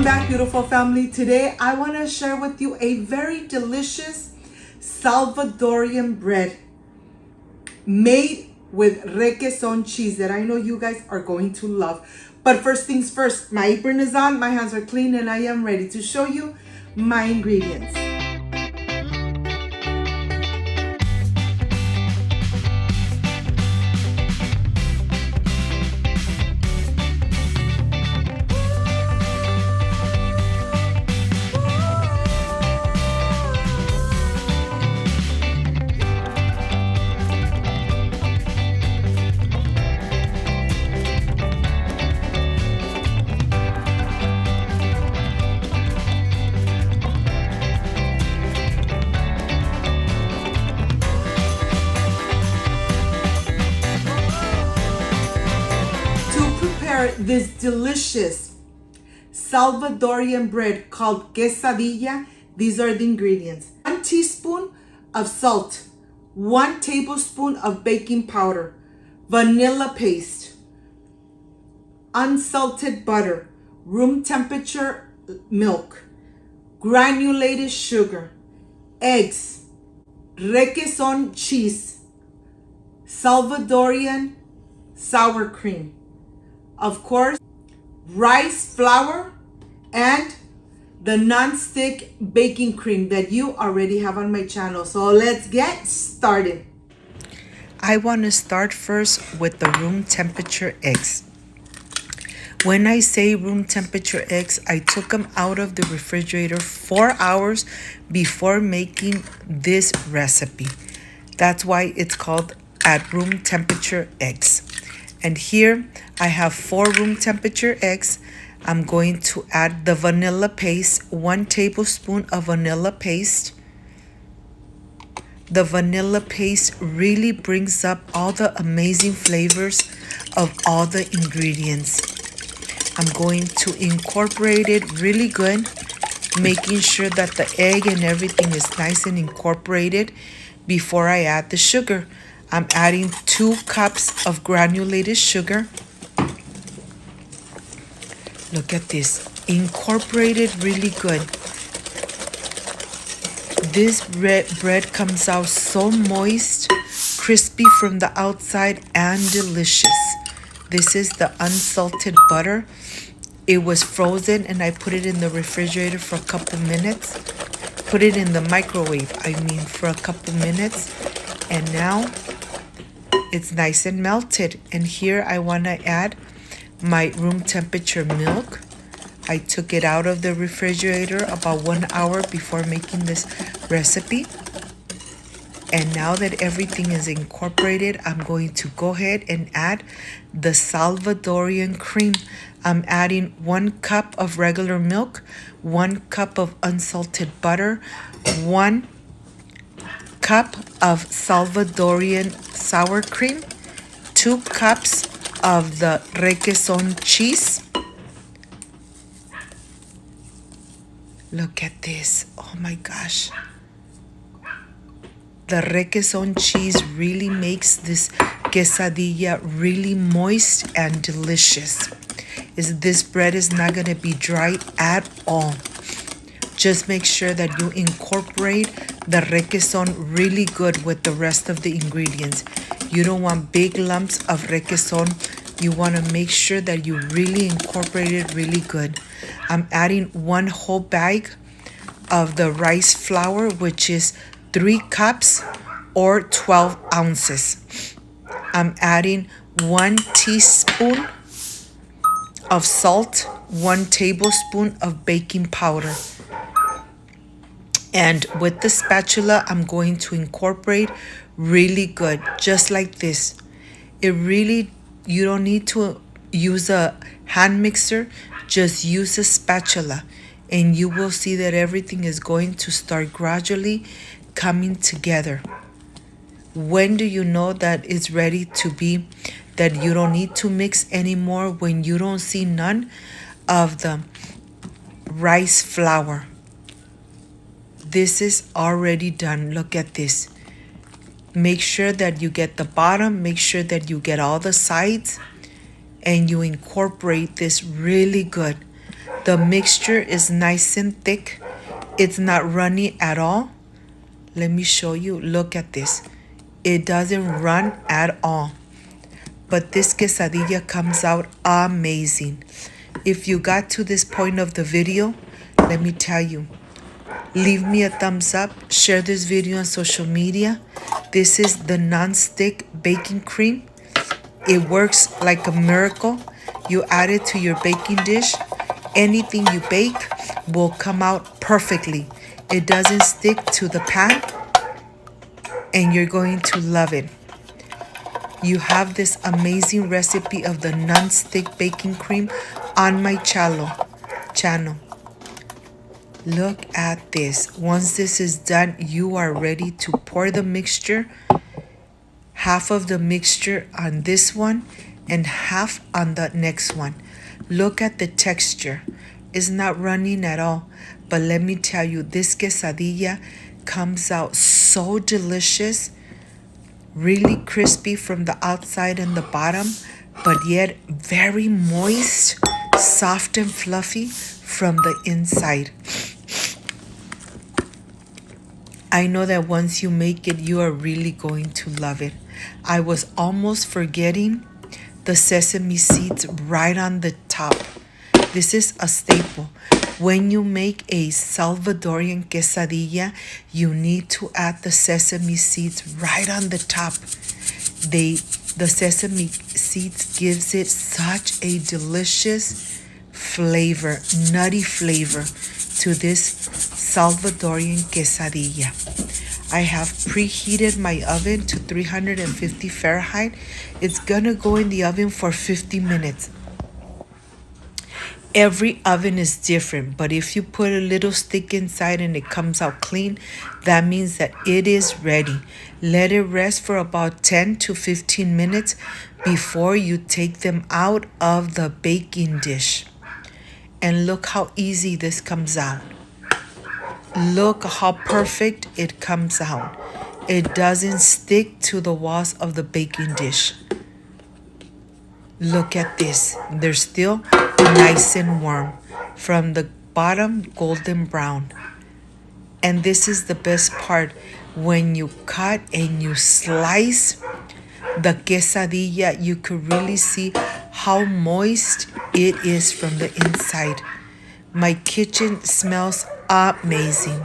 back, beautiful family. Today I want to share with you a very delicious Salvadorian bread made with requesón cheese that I know you guys are going to love. But first things first, my apron is on, my hands are clean, and I am ready to show you my ingredients. This delicious Salvadorian bread called quesadilla, these are the ingredients: 1 teaspoon of salt, 1 tablespoon of baking powder, vanilla paste, unsalted butter, room temperature milk, granulated sugar, eggs, requesón cheese, Salvadorian sour cream, of course, rice flour, and the non-stick baking cream that you already have on my channel. So let's get started. I want to start first with the room temperature eggs. When I say room temperature eggs, I took them out of the refrigerator 4 hours before making this recipe. That's why it's called at room temperature eggs. And here I have 4 room temperature eggs. I'm going to add the vanilla paste, 1 tablespoon of vanilla paste. The vanilla paste really brings up all the amazing flavors of all the ingredients. I'm going to incorporate it really good, making sure that the egg and everything is nice and incorporated before I add the sugar. I'm adding 2 cups of granulated sugar. Look at this. Incorporate it really good. This bread comes out so moist, crispy from the outside, and delicious. This is the unsalted butter. It was frozen and I put it in the refrigerator for a couple minutes. Put it in the microwave, for a couple minutes. And now it's nice and melted. And here I want to add my room temperature milk. I took it out of the refrigerator about 1 hour before making this recipe. And now that everything is incorporated, I'm going to go ahead and add the Salvadorian cream. I'm adding 1 cup of regular milk, 1 cup of unsalted butter, 1 cup of Salvadorian sour cream, 2 cups of the requesón cheese. Look at this. Oh my gosh. The requesón cheese really makes this quesadilla really moist and delicious. This bread is not going to be dry at all. Just make sure that you incorporate the requesón really good with the rest of the ingredients. You don't want big lumps of requesón. You want to make sure that you really incorporate it really good. I'm adding 1 whole bag of the rice flour, which is 3 cups or 12 ounces. I'm adding 1 teaspoon of salt, 1 tablespoon of baking powder. And with the spatula, I'm going to incorporate really good, just like this. You don't need to use a hand mixer, just use a spatula. And you will see that everything is going to start gradually coming together. When do you know that it's ready to be, that you don't need to mix anymore? When you don't see none of the rice flour. This is already done. Look at this. Make sure that you get the bottom, make sure that you get all the sides, and you incorporate this really good. The mixture is nice and thick. It's not runny at all. Let me show you. Look at this. It doesn't run at all. But this quesadilla comes out amazing. If you got to this point of the video, let me tell you, leave me a thumbs up, share this video on social media. This is the non-stick baking cream. It works like a miracle. You add it to your baking dish. Anything you bake will come out perfectly. It doesn't stick to the pan, and you're going to love it. You have this amazing recipe of the non-stick baking cream on my channel. Look at this. Once this is done, you are ready to pour the mixture. Half of the mixture on this one and half on the next one. Look at the texture. It's not running at all. But let me tell you, this quesadilla comes out so delicious. Really crispy from the outside and the bottom, but yet very moist, soft and fluffy from the inside. I know that once you make it, you are really going to love it. I was almost forgetting the sesame seeds right on the top. This is a staple. When you make a Salvadorian quesadilla, you need to add the sesame seeds right on the top. The sesame seeds gives it such a delicious flavor, nutty flavor to this Salvadorian quesadilla. I have preheated my oven to 350 Fahrenheit. It's gonna go in the oven for 50 minutes. Every oven is different, but if you put a little stick inside and it comes out clean, that means that it is ready. Let it rest for about 10 to 15 minutes before you take them out of the baking dish. And look how easy this comes out. Look how perfect it comes out. It doesn't stick to the walls of the baking dish. Look at this. They're still nice and warm. From the bottom, golden brown. And this is the best part. When you cut and you slice the quesadilla, you could really see how moist it is from the inside. My kitchen smells amazing.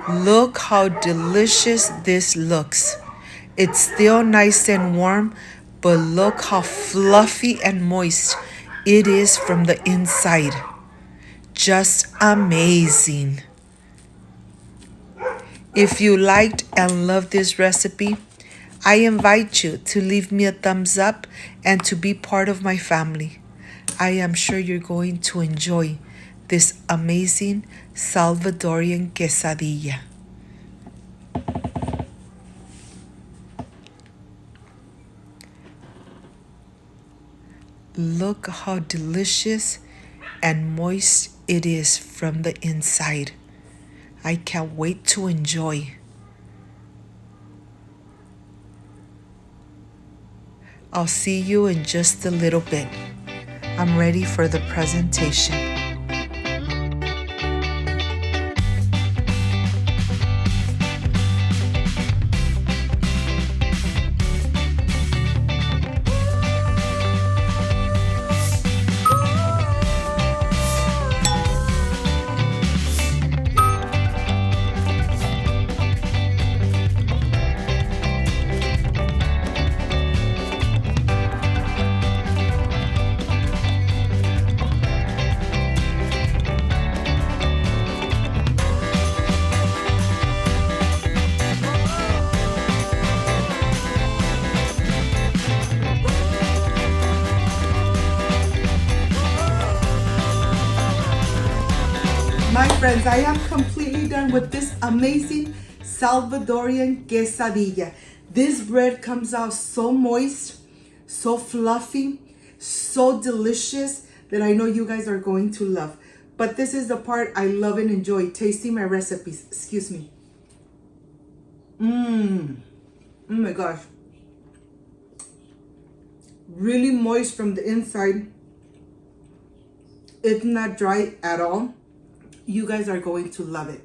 Look how delicious this looks. It's still nice and warm, but look how fluffy and moist it is from the inside. Just amazing. If you liked and loved this recipe, I invite you to leave me a thumbs up and to be part of my family. I am sure you're going to enjoy this amazing Salvadorian quesadilla. Look how delicious and moist it is from the inside. I can't wait to enjoy. I'll see you in just a little bit. I'm ready for the presentation. My friends, I am completely done with this amazing Salvadorian quesadilla. This bread comes out so moist, so fluffy, so delicious that I know you guys are going to love. But this is the part I love and enjoy, tasting my recipes. Excuse me. Oh my gosh. really moist from the inside. It's not dry at all. You guys are going to love it.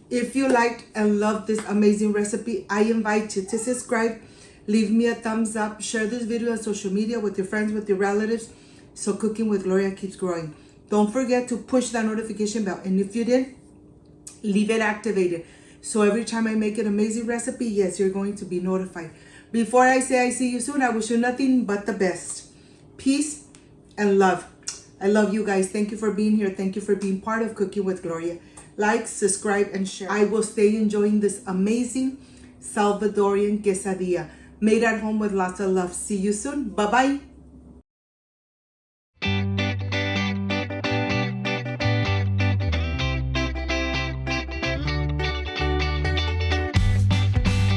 If you liked and loved this amazing recipe, I invite you to subscribe, leave me a thumbs up, share this video on social media with your friends, with your relatives, so Cooking with Gloria keeps growing. Don't forget to push that notification bell, and if you did, leave it activated. So every time I make an amazing recipe, yes, you're going to be notified. Before I say I see you soon, I wish you nothing but the best. Peace and love. I love you guys. Thank you for being here. Thank you for being part of Cooking with Gloria. Like, subscribe, and share. I will stay enjoying this amazing Salvadorian quesadilla made at home with lots of love. See you soon. Bye-bye.